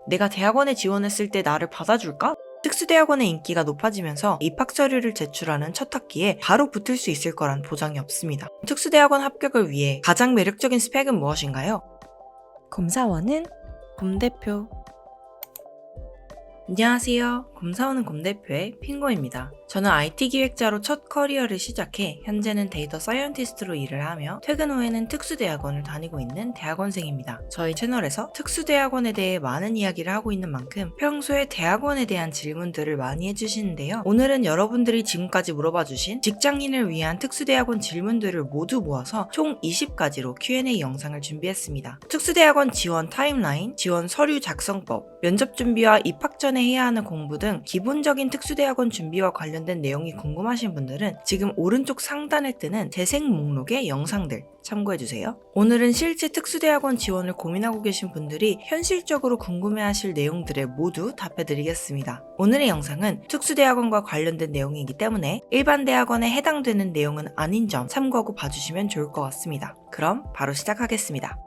내가 대학원에 지원했을 때 나를 받아줄까? 특수대학원의 인기가 높아지면서 입학 서류를 제출하는 첫 학기에 바로 붙을 수 있을 거란 보장이 없습니다. 특수대학원 합격을 위해 가장 매력적인 스펙은 무엇인가요? 검사원은 곰대표. 안녕하세요. 검사원은 곰대표의 핑고입니다. 저는 IT 기획자로 첫 커리어를 시작해 현재는 데이터 사이언티스트로 일을 하며 퇴근 후에는 특수대학원을 다니고 있는 대학원생입니다. 저희 채널에서 특수대학원에 대해 많은 이야기를 하고 있는 만큼 평소에 대학원에 대한 질문들을 많이 해주시는데요. 오늘은 여러분들이 지금까지 물어봐주신 직장인을 위한 특수대학원 질문들을 모두 모아서 총 20가지로 Q&A 영상을 준비했습니다. 특수대학원 지원 타임라인, 지원 서류 작성법, 면접 준비와 입학 전에 해야 하는 공부 등 기본적인 특수대학원 준비와 관련된 내용이 궁금하신 분들은 지금 오른쪽 상단에 뜨는 재생 목록의 영상들 참고해주세요. 오늘은 실제 특수대학원 지원을 고민하고 계신 분들이 현실적으로 궁금해하실 내용들에 모두 답해드리겠습니다. 오늘의 영상은 특수대학원과 관련된 내용이기 때문에 일반 대학원에 해당되는 내용은 아닌 점 참고하고 봐주시면 좋을 것 같습니다. 그럼 바로 시작하겠습니다.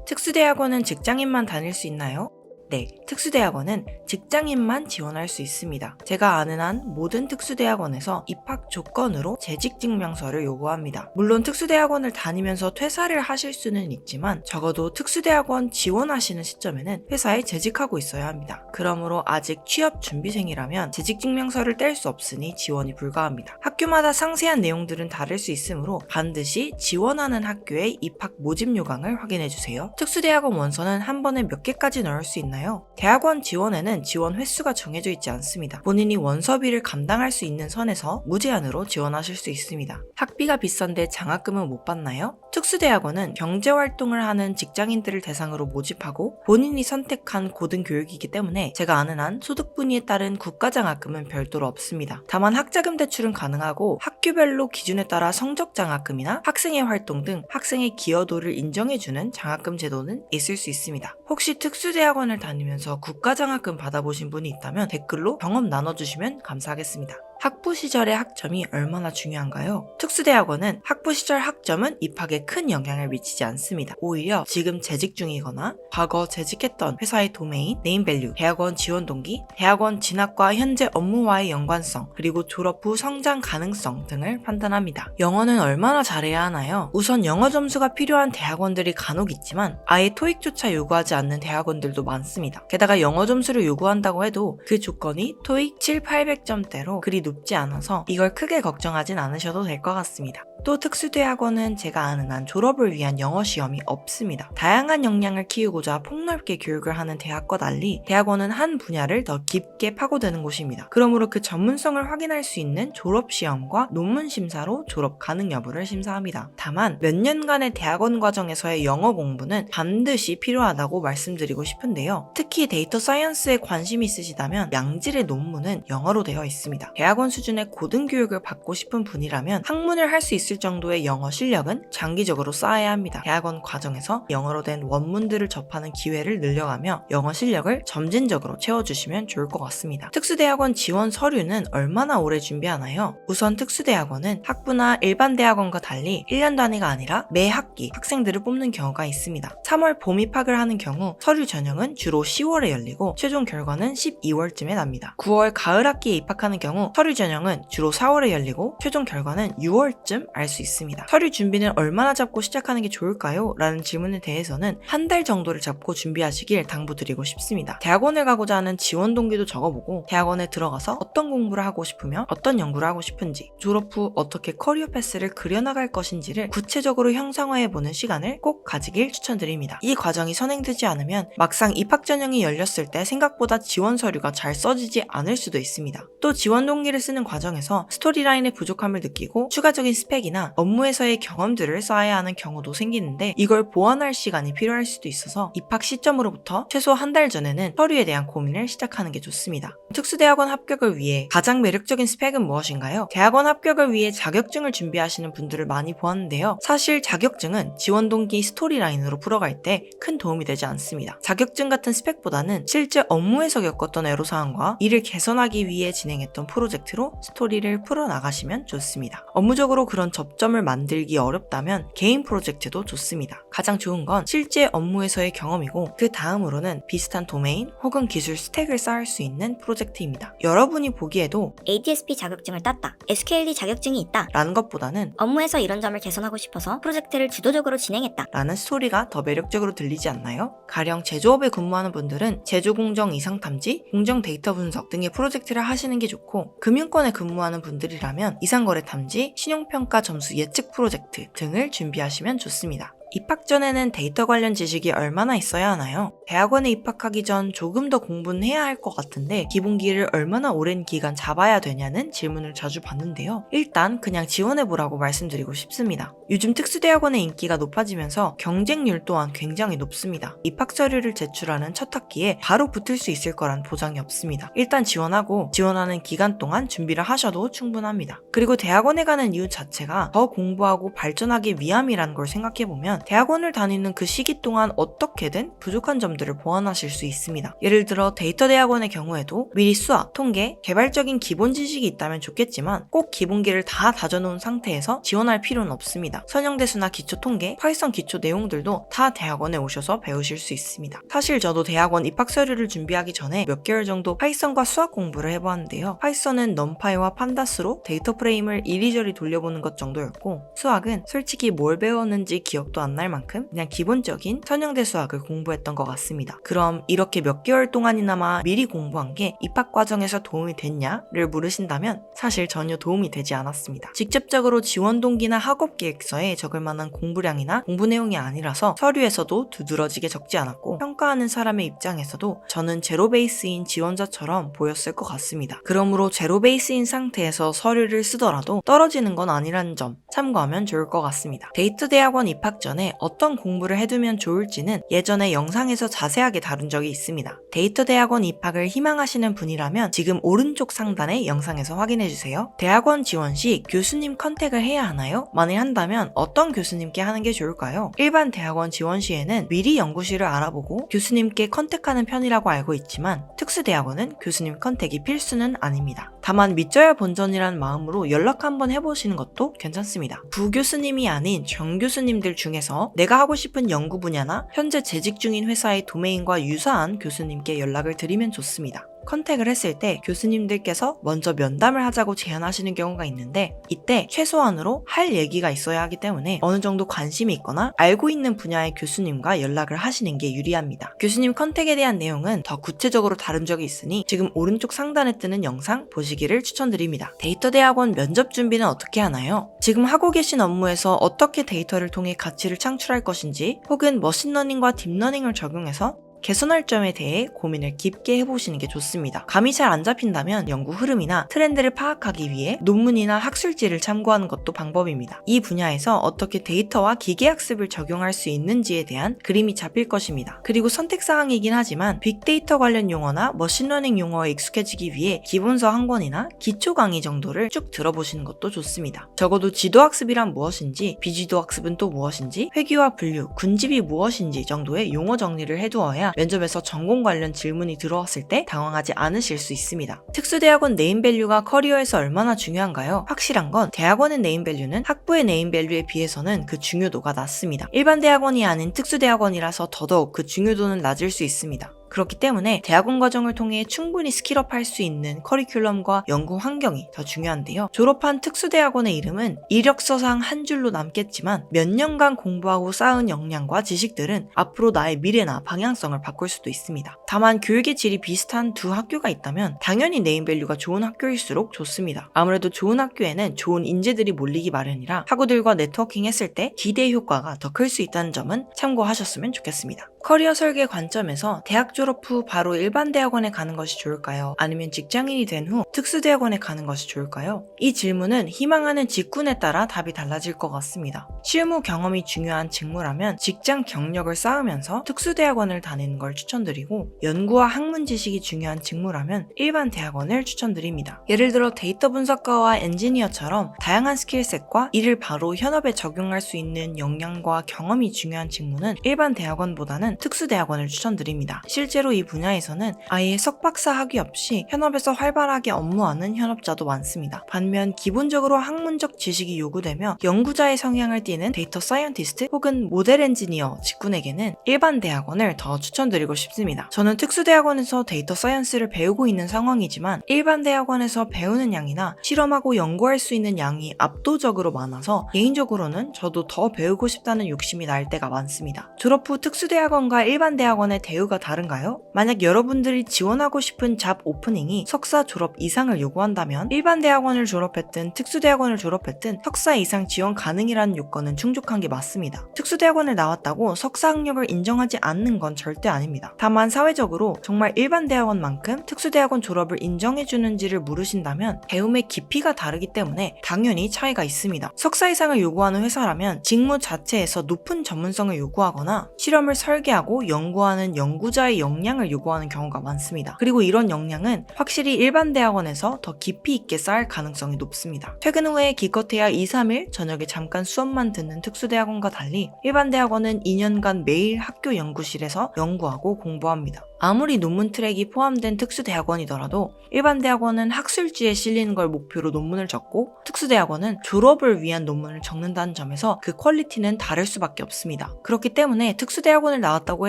특수대학원은 직장인만 다닐 수 있나요? 네, 특수대학원은 직장인만 지원할 수 있습니다. 제가 아는 한 모든 특수대학원에서 입학 조건으로 재직증명서를 요구합니다. 물론 특수대학원을 다니면서 퇴사를 하실 수는 있지만 적어도 특수대학원 지원하시는 시점에는 회사에 재직하고 있어야 합니다. 그러므로 아직 취업 준비생이라면 재직증명서를 뗄 수 없으니 지원이 불가합니다. 학교마다 상세한 내용들은 다를 수 있으므로 반드시 지원하는 학교의 입학 모집 요강을 확인해주세요. 특수대학원 원서는 한 번에 몇 개까지 넣을 수 있나요? 대학원 지원에는 지원 횟수가 정해져 있지 않습니다. 본인이 원서비를 감당할 수 있는 선에서 무제한으로 지원하실 수 있습니다. 학비가 비싼데 장학금은 못 받나요? 특수대학원은 경제활동을 하는 직장인들을 대상으로 모집하고 본인이 선택한 고등교육이기 때문에 제가 아는 한 소득 분위에 따른 국가장학금은 별도로 없습니다. 다만 학자금 대출은 가능하고 학교별로 기준에 따라 성적장학금이나 학생의 활동 등 학생의 기여도를 인정해주는 장학금 제도는 있을 수 있습니다. 혹시 특수대학원을 다니면서 국가장학금 받아보신 분이 있다면 댓글로 경험 나눠주시면 감사하겠습니다. 학부 시절의 학점이 얼마나 중요한가요? 특수대학원은 학부 시절 학점은 입학에 큰 영향을 미치지 않습니다. 오히려 지금 재직 중이거나 과거 재직했던 회사의 도메인, 네임밸류, 대학원 지원 동기, 대학원 진학과 현재 업무와의 연관성, 그리고 졸업 후 성장 가능성 등을 판단합니다. 영어는 얼마나 잘해야 하나요? 우선 영어 점수가 필요한 대학원들이 간혹 있지만 아예 토익조차 요구하지 않는 대학원들도 많습니다. 게다가 영어 점수를 요구한다고 해도 그 조건이 토익 7, 800점대로 그리 높지 않아서 이걸 크게 걱정하진 않으셔도 될 것 같습니다. 또 특수대학원은 제가 아는 한 졸업을 위한 영어 시험이 없습니다. 다양한 역량을 키우고자 폭넓게 교육을 하는 대학과 달리 대학원은 한 분야를 더 깊게 파고드는 곳입니다. 그러므로 그 전문성을 확인할 수 있는 졸업 시험과 논문 심사로 졸업 가능 여부를 심사합니다. 다만 몇 년간의 대학원 과정에서의 영어 공부는 반드시 필요하다고 말씀드리고 싶은데요. 특히 데이터 사이언스에 관심이 있으시다면 양질의 논문은 영어로 되어 있습니다. 대학원 수준의 고등교육을 받고 싶은 분이라면 학문을 할 수 있을 정도의 영어 실력은 장기적으로 쌓아야 합니다. 대학원 과정에서 영어로 된 원문들을 접하는 기회를 늘려가며 영어 실력을 점진적으로 채워주시면 좋을 것 같습니다. 특수대학원 지원 서류는 얼마나 오래 준비하나요? 우선 특수대학원은 학부나 일반 대학원과 달리 1년 단위가 아니라 매 학기 학생들을 뽑는 경우가 있습니다. 3월 봄 입학을 하는 경우 서류 전형은 주로 10월에 열리고 최종 결과는 12월쯤에 납니다. 9월 가을 학기에 입학하는 경우 서류 전형은 주로 4월에 열리고 최종 결과는 6월쯤 알 수 있습니다. 서류 준비는 얼마나 잡고 시작하는 게 좋을까요? 라는 질문에 대해서는 한 달 정도를 잡고 준비하시길 당부드리고 싶습니다. 대학원을 가고자 하는 지원 동기도 적어보고 대학원에 들어가서 어떤 공부를 하고 싶으며 어떤 연구를 하고 싶은지, 졸업 후 어떻게 커리어 패스를 그려나갈 것인지를 구체적으로 형상화해보는 시간을 꼭 가지길 추천드립니다. 이 과정이 선행되지 않으면 막상 입학 전형이 열렸을 때 생각보다 지원 서류가 잘 써지지 않을 수도 있습니다. 또 지원 동기를 쓰는 과정에서 스토리라인의 부족함을 느끼고 추가적인 스펙이나 업무에서의 경험들을 쌓아야 하는 경우도 생기는데 이걸 보완할 시간이 필요할 수도 있어서 입학 시점으로부터 최소 한 달 전에는 서류에 대한 고민을 시작하는 게 좋습니다. 특수대학원 합격을 위해 가장 매력적인 스펙은 무엇인가요? 대학원 합격을 위해 자격증을 준비하시는 분들을 많이 보았는데요. 사실 자격증은 지원 동기 스토리라인으로 풀어갈 때 큰 도움이 되지 않습니다. 자격증 같은 스펙보다는 실제 업무에서 겪었던 애로사항과 이를 개선하기 위해 진행했던 프로젝트, 프로젝트로 스토리를 풀어나가시면 좋습니다. 업무적으로 그런 접점을 만들기 어렵다면 개인 프로젝트도 좋습니다. 가장 좋은 건 실제 업무에서의 경험이고 그 다음으로는 비슷한 도메인 혹은 기술 스택을 쌓을 수 있는 프로젝트입니다. 여러분이 보기에도 ATSP 자격증을 땄다, SQLD 자격증이 있다 라는 것보다는 업무에서 이런 점을 개선하고 싶어서 프로젝트를 주도적으로 진행했다 라는 스토리가 더 매력적으로 들리지 않나요? 가령 제조업에 근무하는 분들은 제조 공정 이상 탐지, 공정 데이터 분석 등의 프로젝트를 하시는 게 좋고 금융권에 근무하는 분들이라면 이상거래 탐지, 신용평가 점수 예측 프로젝트 등을 준비하시면 좋습니다. 입학 전에는 데이터 관련 지식이 얼마나 있어야 하나요? 대학원에 입학하기 전 조금 더 공부는 해야 할 것 같은데 기본기를 얼마나 오랜 기간 잡아야 되냐는 질문을 자주 받는데요. 일단 그냥 지원해보라고 말씀드리고 싶습니다. 요즘 특수대학원의 인기가 높아지면서 경쟁률 또한 굉장히 높습니다. 입학 서류를 제출하는 첫 학기에 바로 붙을 수 있을 거란 보장이 없습니다. 일단 지원하고 지원하는 기간 동안 준비를 하셔도 충분합니다. 그리고 대학원에 가는 이유 자체가 더 공부하고 발전하기 위함이라는 걸 생각해보면 대학원을 다니는 그 시기 동안 어떻게든 부족한 점들을 보완하실 수 있습니다. 예를 들어 데이터 대학원의 경우에도 미리 수학, 통계, 개발적인 기본 지식이 있다면 좋겠지만 꼭 기본기를 다 다져놓은 상태에서 지원할 필요는 없습니다. 선형대수나 기초 통계, 파이썬 기초 내용들도 다 대학원에 오셔서 배우실 수 있습니다. 사실 저도 대학원 입학 서류를 준비하기 전에 몇 개월 정도 파이썬과 수학 공부를 해보았는데요. 파이썬은 넘파이와 판다스로 데이터 프레임을 이리저리 돌려보는 것 정도였고 수학은 솔직히 뭘 배웠는지 기억도 안 날 만큼 그냥 기본적인 선형대 수학을 공부했던 것 같습니다. 그럼 이렇게 몇 개월 동안이나마 미리 공부한 게 입학 과정에서 도움이 됐냐를 물으신다면 사실 전혀 도움이 되지 않았습니다. 직접적으로 지원 동기나 학업 계획서에 적을 만한 공부량이나 공부 내용이 아니라서 서류에서도 두드러지게 적지 않았고 평가하는 사람의 입장에서도 저는 제로 베이스인 지원자처럼 보였을 것 같습니다. 그러므로 제로 베이스인 상태에서 서류를 쓰더라도 떨어지는 건 아니라는 점 참고하면 좋을 것 같습니다. 데이터 대학원 입학 전에 어떤 공부를 해두면 좋을지는 예전에 영상에서 자세하게 다룬 적이 있습니다. 데이터 대학원 입학을 희망하시는 분이라면 지금 오른쪽 상단의 영상에서 확인해주세요. 대학원 지원 시 교수님 컨택을 해야 하나요? 만일 한다면 어떤 교수님께 하는 게 좋을까요? 일반 대학원 지원 시에는 미리 연구실을 알아보고 교수님께 컨택하는 편이라고 알고 있지만 특수대학원은 교수님 컨택이 필수는 아닙니다. 다만 믿져야 본전이라는 마음으로 연락 한번 해보시는 것도 괜찮습니다. 부교수님이 아닌 정교수님들 중에서 내가 하고 싶은 연구 분야나 현재 재직 중인 회사의 도메인과 유사한 교수님께 연락을 드리면 좋습니다. 컨택을 했을 때 교수님들께서 먼저 면담을 하자고 제안하시는 경우가 있는데 이때 최소한으로 할 얘기가 있어야 하기 때문에 어느 정도 관심이 있거나 알고 있는 분야의 교수님과 연락을 하시는 게 유리합니다. 교수님 컨택에 대한 내용은 더 구체적으로 다룬 적이 있으니 지금 오른쪽 상단에 뜨는 영상 보시기를 추천드립니다. 데이터 대학원 면접 준비는 어떻게 하나요? 지금 하고 계신 업무에서 어떻게 데이터를 통해 가치를 창출할 것인지 혹은 머신러닝과 딥러닝을 적용해서 개선할 점에 대해 고민을 깊게 해보시는 게 좋습니다. 감이 잘 안 잡힌다면 연구 흐름이나 트렌드를 파악하기 위해 논문이나 학술지를 참고하는 것도 방법입니다. 이 분야에서 어떻게 데이터와 기계학습을 적용할 수 있는지에 대한 그림이 잡힐 것입니다. 그리고 선택사항이긴 하지만 빅데이터 관련 용어나 머신러닝 용어에 익숙해지기 위해 기본서 한 권이나 기초 강의 정도를 쭉 들어보시는 것도 좋습니다. 적어도 지도학습이란 무엇인지, 비지도학습은 또 무엇인지, 회귀와 분류, 군집이 무엇인지 정도의 용어 정리를 해두어야 면접에서 전공 관련 질문이 들어왔을 때 당황하지 않으실 수 있습니다. 특수대학원 네임밸류가 커리어에서 얼마나 중요한가요? 확실한 건 대학원의 네임밸류는 학부의 네임밸류에 비해서는 그 중요도가 낮습니다. 일반 대학원이 아닌 특수대학원이라서 더더욱 그 중요도는 낮을 수 있습니다. 그렇기 때문에 대학원 과정을 통해 충분히 스킬업할 수 있는 커리큘럼과 연구 환경이 더 중요한데요. 졸업한 특수대학원의 이름은 이력서상 한 줄로 남겠지만 몇 년간 공부하고 쌓은 역량과 지식들은 앞으로 나의 미래나 방향성을 바꿀 수도 있습니다. 다만 교육의 질이 비슷한 두 학교가 있다면 당연히 네임밸류가 좋은 학교일수록 좋습니다. 아무래도 좋은 학교에는 좋은 인재들이 몰리기 마련이라 학우들과 네트워킹 했을 때 기대 효과가 더 클 수 있다는 점은 참고하셨으면 좋겠습니다. 커리어 설계 관점에서 대학 졸업 후 바로 일반 대학원에 가는 것이 좋을까요? 아니면 직장인이 된 후 특수대학원에 가는 것이 좋을까요? 이 질문은 희망하는 직군에 따라 답이 달라질 것 같습니다. 실무 경험이 중요한 직무라면 직장 경력을 쌓으면서 특수대학원을 다니는 걸 추천드리고 연구와 학문 지식이 중요한 직무라면 일반 대학원을 추천드립니다. 예를 들어 데이터 분석가와 엔지니어처럼 다양한 스킬셋과 이를 바로 현업에 적용할 수 있는 역량과 경험이 중요한 직무는 일반 대학원보다는 하는 특수대학원을 추천드립니다. 실제로 이 분야에서는 아예 석박사 학위 없이 현업에서 활발하게 업무하는 현업자도 많습니다. 반면 기본적으로 학문적 지식이 요구되며 연구자의 성향을 띠는 데이터 사이언티스트 혹은 모델 엔지니어 직군에게는 일반 대학원을 더 추천드리고 싶습니다. 저는 특수대학원에서 데이터 사이언스를 배우고 있는 상황이지만 일반 대학원에서 배우는 양이나 실험하고 연구할 수 있는 양이 압도적으로 많아서 개인적으로는 저도 더 배우고 싶다는 욕심이 날 때가 많습니다. 졸업 후 특수대학원과 일반 대학원의 대우가 다른가요? 만약 여러분들이 지원하고 싶은 잡 오프닝이 석사 졸업 이상을 요구한다면 일반 대학원을 졸업했든 특수대학원을 졸업했든 석사 이상 지원 가능이라는 요건은 충족한 게 맞습니다. 특수대학원을 나왔다고 석사 학력을 인정하지 않는 건 절대 아닙니다. 다만 사회적으로 정말 일반 대학원만큼 특수대학원 졸업을 인정해주는지를 물으신다면 배움의 깊이가 다르기 때문에 당연히 차이가 있습니다. 석사 이상을 요구하는 회사라면 직무 자체에서 높은 전문성을 요구하거나 실험을 설계하고 연구하는 연구자의 역량을 요구하는 경우가 많습니다. 그리고 이런 역량은 확실히 일반 대학원에서 더 깊이 있게 쌓일 가능성이 높습니다. 퇴근 후에 기껏해야 2, 3일 저녁에 잠깐 수업만 듣는 특수대학원과 달리 일반 대학원은 2년간 매일 학교 연구실에서 연구하고 공부합니다. 아무리 논문 트랙이 포함된 특수대학원이더라도 일반 대학원은 학술지에 실리는 걸 목표로 논문을 적고 특수대학원은 졸업을 위한 논문을 적는다는 점에서 그 퀄리티는 다를 수밖에 없습니다. 그렇기 때문에 특수대학원을 나왔다고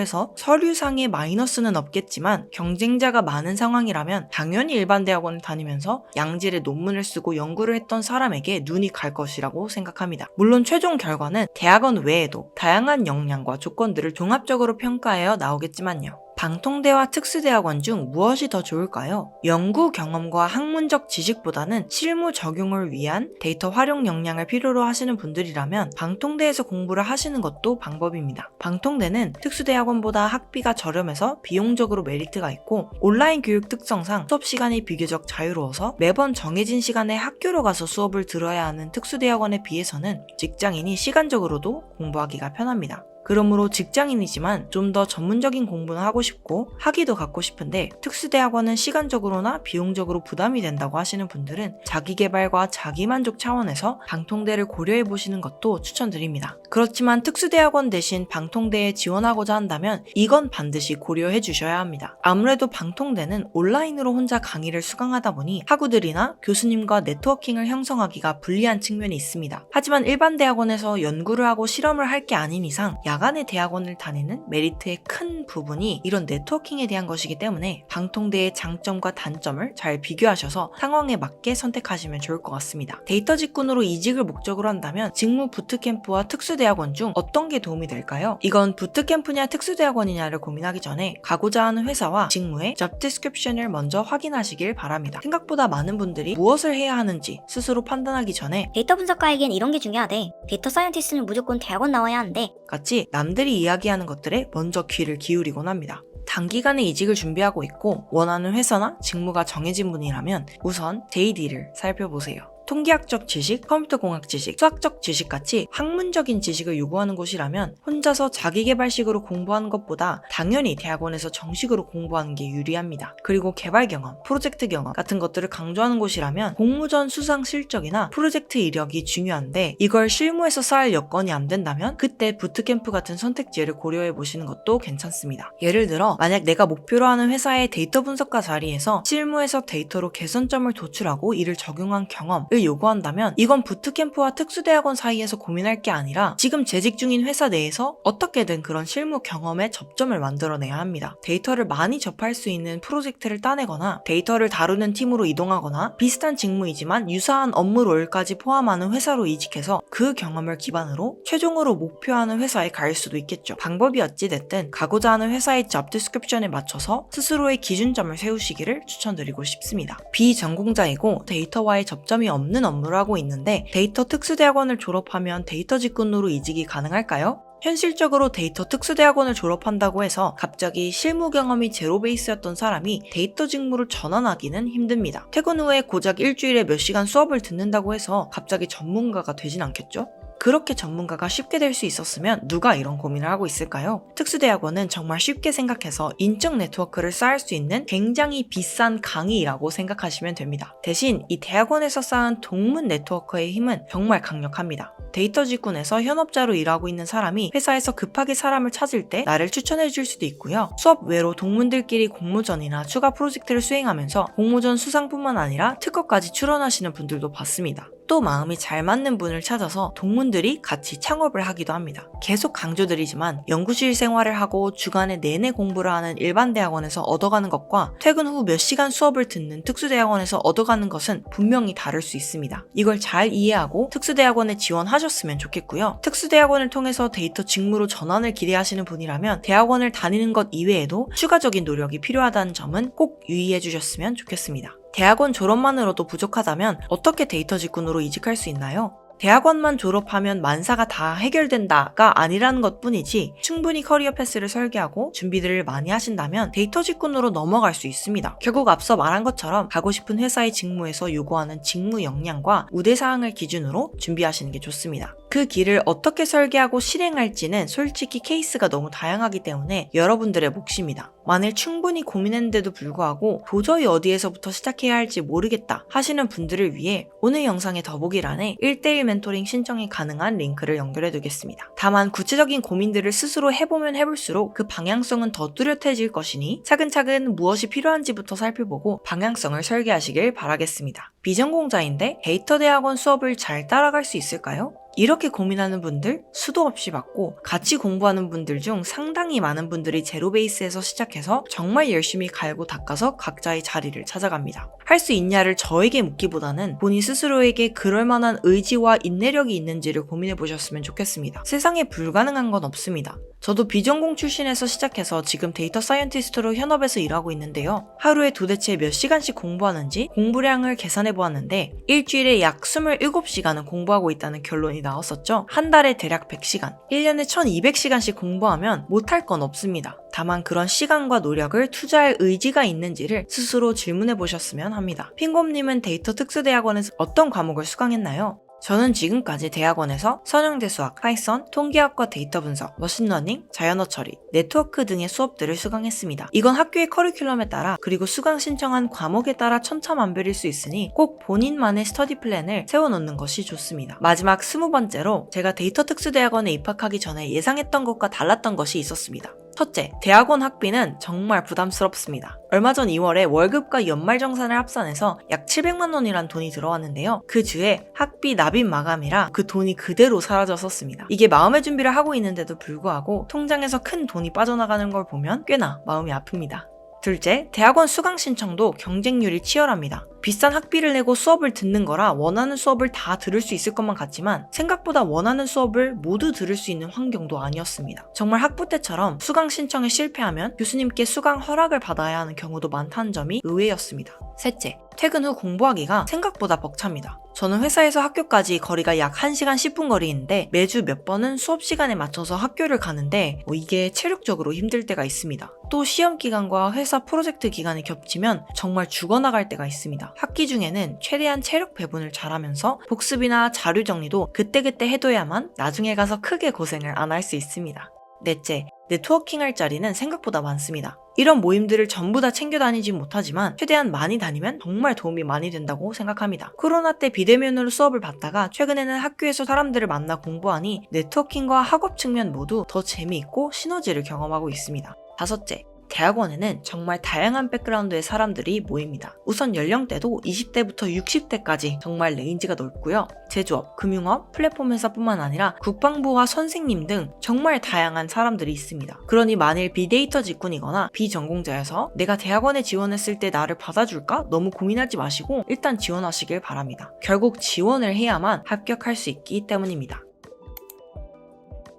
해서 서류상의 마이너스는 없겠지만 경쟁자가 많은 상황이라면 당연히 일반 대학원을 다니면서 양질의 논문을 쓰고 연구를 했던 사람에게 눈이 갈 것이라고 생각합니다. 물론 최종 결과는 대학원 외에도 다양한 역량과 조건들을 종합적으로 평가하여 나오겠지만요. 방통대와 특수대학원 중 무엇이 더 좋을까요? 연구 경험과 학문적 지식보다는 실무 적용을 위한 데이터 활용 역량을 필요로 하시는 분들이라면 방통대에서 공부를 하시는 것도 방법입니다. 방통대는 특수대학원보다 학비가 저렴해서 비용적으로 메리트가 있고 온라인 교육 특성상 수업 시간이 비교적 자유로워서 매번 정해진 시간에 학교로 가서 수업을 들어야 하는 특수대학원에 비해서는 직장인이 시간적으로도 공부하기가 편합니다. 그러므로 직장인이지만 좀 더 전문적인 공부는 하고 싶고 학위도 갖고 싶은데 특수대학원은 시간적으로나 비용적으로 부담이 된다고 하시는 분들은 자기개발과 자기만족 차원에서 방통대를 고려해보시는 것도 추천드립니다. 그렇지만 특수대학원 대신 방통대에 지원하고자 한다면 이건 반드시 고려해 주셔야 합니다. 아무래도 방통대는 온라인으로 혼자 강의를 수강하다 보니 학우들이나 교수님과 네트워킹을 형성하기가 불리한 측면이 있습니다. 하지만 일반 대학원에서 연구를 하고 실험을 할 게 아닌 이상 야간에 대학원을 다니는 메리트의 큰 부분이 이런 네트워킹에 대한 것이기 때문에 방통대의 장점과 단점을 잘 비교하셔서 상황에 맞게 선택하시면 좋을 것 같습니다. 데이터 직군으로 이직을 목적으로 한다면 직무 부트캠프와 특수대학원 중 어떤 게 도움이 될까요? 이건 부트캠프냐 특수대학원이냐를 고민하기 전에 가고자 하는 회사와 직무의 job description을 먼저 확인하시길 바랍니다. 생각보다 많은 분들이 무엇을 해야 하는지 스스로 판단하기 전에 데이터 분석가에겐 이런 게 중요하대. 데이터 사이언티스트는 무조건 대학원 나와야 한대. 같이 남들이 이야기하는 것들에 먼저 귀를 기울이곤 합니다. 단기간에 이직을 준비하고 있고 원하는 회사나 직무가 정해진 분이라면 우선 JD를 살펴보세요. 통계학적 지식, 컴퓨터공학 지식, 수학적 지식 같이 학문적인 지식을 요구하는 곳이라면 혼자서 자기개발식으로 공부하는 것보다 당연히 대학원에서 정식으로 공부하는 게 유리합니다. 그리고 개발 경험, 프로젝트 경험 같은 것들을 강조하는 곳이라면 공모전 수상 실적이나 프로젝트 이력이 중요한데 이걸 실무에서 쌓을 여건이 안 된다면 그때 부트캠프 같은 선택지를 고려해 보시는 것도 괜찮습니다. 예를 들어 만약 내가 목표로 하는 회사의 데이터 분석가 자리에서 실무에서 데이터로 개선점을 도출하고 이를 적용한 경험을 요구한다면 이건 부트캠프와 특수대학원 사이에서 고민할 게 아니라 지금 재직 중인 회사 내에서 어떻게든 그런 실무 경험의 접점을 만들어내야 합니다. 데이터를 많이 접할 수 있는 프로젝트를 따내거나 데이터를 다루는 팀으로 이동하거나 비슷한 직무이지만 유사한 업무 롤까지 포함하는 회사로 이직해서 그 경험을 기반으로 최종으로 목표하는 회사에 갈 수도 있겠죠. 방법이 어찌됐든 가고자 하는 회사의 job description에 맞춰서 스스로의 기준점을 세우시기를 추천드리고 싶습니다. 비전공자이고 데이터와의 접점이 없는 업무를 하고 있는데 데이터 특수대학원을 졸업하면 데이터 직군으로 이직이 가능할까요? 현실적으로 데이터 특수대학원을 졸업한다고 해서 갑자기 실무 경험이 제로 베이스였던 사람이 데이터 직무를 전환하기는 힘듭니다. 퇴근 후에 고작 일주일에 몇 시간 수업을 듣는다고 해서 갑자기 전문가가 되진 않겠죠? 그렇게 전문가가 쉽게 될 수 있었으면 누가 이런 고민을 하고 있을까요? 특수대학원은 정말 쉽게 생각해서 인적 네트워크를 쌓을 수 있는 굉장히 비싼 강의라고 생각하시면 됩니다. 대신 이 대학원에서 쌓은 동문 네트워크의 힘은 정말 강력합니다. 데이터 직군에서 현업자로 일하고 있는 사람이 회사에서 급하게 사람을 찾을 때 나를 추천해 줄 수도 있고요. 수업 외로 동문들끼리 공모전이나 추가 프로젝트를 수행하면서 공모전 수상뿐만 아니라 특허까지 출원하시는 분들도 봤습니다. 또 마음이 잘 맞는 분을 찾아서 동문들이 같이 창업을 하기도 합니다. 계속 강조드리지만 연구실 생활을 하고 주간에 내내 공부를 하는 일반 대학원에서 얻어가는 것과 퇴근 후 몇 시간 수업을 듣는 특수대학원에서 얻어가는 것은 분명히 다를 수 있습니다. 이걸 잘 이해하고 특수대학원에 지원하셨으면 좋겠고요. 특수대학원을 통해서 데이터 직무로 전환을 기대하시는 분이라면 대학원을 다니는 것 이외에도 추가적인 노력이 필요하다는 점은 꼭 유의해 주셨으면 좋겠습니다. 대학원 졸업만으로도 부족하다면 어떻게 데이터 직군으로 이직할 수 있나요? 대학원만 졸업하면 만사가 다 해결된다가 아니라는 것 뿐이지 충분히 커리어 패스를 설계하고 준비들을 많이 하신다면 데이터 직군으로 넘어갈 수 있습니다. 결국 앞서 말한 것처럼 가고 싶은 회사의 직무에서 요구하는 직무 역량과 우대사항을 기준으로 준비하시는 게 좋습니다. 그 길을 어떻게 설계하고 실행할지는 솔직히 케이스가 너무 다양하기 때문에 여러분들의 몫입니다. 만일 충분히 고민했는데도 불구하고 도저히 어디에서부터 시작해야 할지 모르겠다 하시는 분들을 위해 오늘 영상의 더보기란에 1:1 멘토링 신청이 가능한 링크를 연결해 두겠습니다. 다만 구체적인 고민들을 스스로 해보면 해볼수록 그 방향성은 더 뚜렷해질 것이니 차근차근 무엇이 필요한지부터 살펴보고 방향성을 설계하시길 바라겠습니다. 비전공자인데 데이터 대학원 수업을 잘 따라갈 수 있을까요? 이렇게 고민하는 분들 수도 없이 받고 같이 공부하는 분들 중 상당히 많은 분들이 제로 베이스에서 시작해서 정말 열심히 갈고 닦아서 각자의 자리를 찾아갑니다. 할 수 있냐를 저에게 묻기보다는 본인 스스로에게 그럴 만한 의지와 인내력이 있는지를 고민해 보셨으면 좋겠습니다. 세상에 불가능한 건 없습니다. 저도 비전공 출신에서 시작해서 지금 데이터 사이언티스트로 현업에서 일하고 있는데요. 하루에 도대체 몇 시간씩 공부하는지 공부량을 계산해 보았는데 일주일에 약 27시간은 공부하고 있다는 결론이 나왔었죠. 한 달에 대략 100시간, 1년에 1200시간씩 공부하면 못할 건 없습니다. 다만 그런 시간과 노력을 투자할 의지가 있는지를 스스로 질문해 보셨으면 합니다. 핑곰님은 데이터 특수대학원에서 어떤 과목을 수강했나요? 저는 지금까지 대학원에서 선형대 수학, 파이썬, 통계학과 데이터 분석, 머신러닝, 자연어 처리, 네트워크 등의 수업들을 수강했습니다. 이건 학교의 커리큘럼에 따라 그리고 수강 신청한 과목에 따라 천차만별일 수 있으니 꼭 본인만의 스터디 플랜을 세워놓는 것이 좋습니다. 마지막 20번째로 제가 데이터 특수대학원에 입학하기 전에 예상했던 것과 달랐던 것이 있었습니다. 첫째, 대학원 학비는 정말 부담스럽습니다. 얼마 전 2월에 월급과 연말정산을 합산해서 약 700만 원이란 돈이 들어왔는데요. 그 주에 학비 납입 마감이라 그 돈이 그대로 사라졌었습니다. 이게 마음의 준비를 하고 있는데도 불구하고 통장에서 큰 돈이 빠져나가는 걸 보면 꽤나 마음이 아픕니다. 둘째, 대학원 수강 신청도 경쟁률이 치열합니다. 비싼 학비를 내고 수업을 듣는 거라 원하는 수업을 다 들을 수 있을 것만 같지만 생각보다 원하는 수업을 모두 들을 수 있는 환경도 아니었습니다. 정말 학부 때처럼 수강 신청에 실패하면 교수님께 수강 허락을 받아야 하는 경우도 많다는 점이 의외였습니다. 셋째, 퇴근 후 공부하기가 생각보다 벅찹니다. 저는 회사에서 학교까지 거리가 약 1시간 10분 거리인데 매주 몇 번은 수업 시간에 맞춰서 학교를 가는데 이게 체력적으로 힘들 때가 있습니다. 또 시험 기간과 회사 프로젝트 기간이 겹치면 정말 죽어나갈 때가 있습니다. 학기 중에는 최대한 체력 배분을 잘하면서 복습이나 자료 정리도 그때그때 해둬야만 나중에 가서 크게 고생을 안 할 수 있습니다. 넷째, 네트워킹 할 자리는 생각보다 많습니다. 이런 모임들을 전부 다 챙겨 다니진 못하지만 최대한 많이 다니면 정말 도움이 많이 된다고 생각합니다. 코로나 때 비대면으로 수업을 받다가 최근에는 학교에서 사람들을 만나 공부하니 네트워킹과 학업 측면 모두 더 재미있고 시너지를 경험하고 있습니다. 다섯째, 대학원에는 정말 다양한 백그라운드의 사람들이 모입니다. 우선 연령대도 20대부터 60대까지 정말 레인지가 넓고요. 제조업, 금융업, 플랫폼 회사뿐만 아니라 국방부와 선생님 등 정말 다양한 사람들이 있습니다. 그러니 만일 비데이터 직군이거나 비전공자여서 내가 대학원에 지원했을 때 나를 받아줄까? 너무 고민하지 마시고 일단 지원하시길 바랍니다. 결국 지원을 해야만 합격할 수 있기 때문입니다.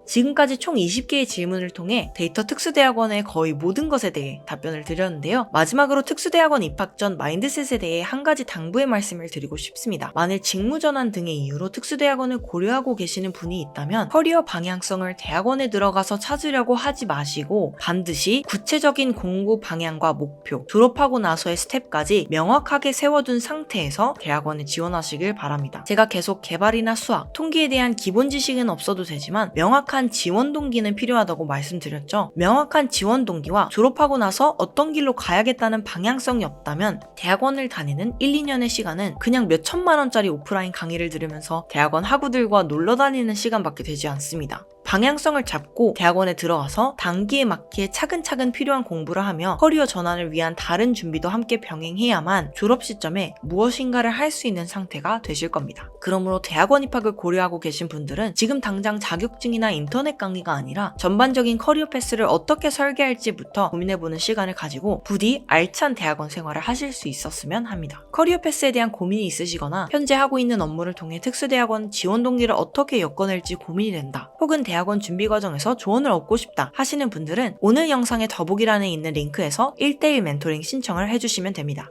지금까지 총 20개의 질문을 통해 데이터 특수대학원의 거의 모든 것에 대해 답변을 드렸는데요. 마지막으로 특수대학원 입학 전 마인드셋에 대해 한 가지 당부의 말씀을 드리고 싶습니다. 만일 직무전환 등의 이유로 특수대학원을 고려하고 계시는 분이 있다면 커리어 방향성을 대학원에 들어가서 찾으려고 하지 마시고 반드시 구체적인 공부 방향과 목표, 졸업하고 나서의 스텝까지 명확하게 세워둔 상태에서 대학원에 지원하시길 바랍니다. 제가 계속 개발이나 수학, 통계에 대한 기본 지식은 없어도 되지만 명확한 지원 동기는 필요하다고 말씀드렸죠. 명확한 지원 동기와 졸업하고 나서 어떤 길로 가야겠다는 방향성이 없다면 대학원을 다니는 1, 2년의 시간은 그냥 몇 천만 원짜리 오프라인 강의를 들으면서 대학원 학우들과 놀러 다니는 시간밖에 되지 않습니다. 방향성을 잡고 대학원에 들어가서 단기에 맞게 차근차근 필요한 공부를 하며 커리어 전환을 위한 다른 준비도 함께 병행해야만 졸업 시점에 무엇인가를 할 수 있는 상태가 되실 겁니다. 그러므로 대학원 입학을 고려하고 계신 분들은 지금 당장 자격증이나 인터넷 강의가 아니라 전반적인 커리어 패스를 어떻게 설계할지부터 고민해보는 시간을 가지고 부디 알찬 대학원 생활을 하실 수 있었으면 합니다. 커리어 패스에 대한 고민이 있으시거나 현재 하고 있는 업무를 통해 특수대학원 지원 동기를 어떻게 엮어낼지 고민이 된다. 혹은 대학원 준비 과정에서 조언을 얻고 싶다 하시는 분들은 오늘 영상의 더보기란에 있는 링크에서 1:1 멘토링 신청을 해주시면 됩니다.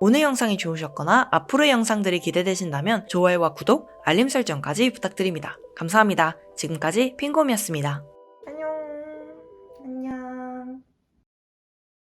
오늘 영상이 좋으셨거나 앞으로의 영상들이 기대되신다면 좋아요와 구독, 알림 설정까지 부탁드립니다. 감사합니다. 지금까지 핑곰이었습니다.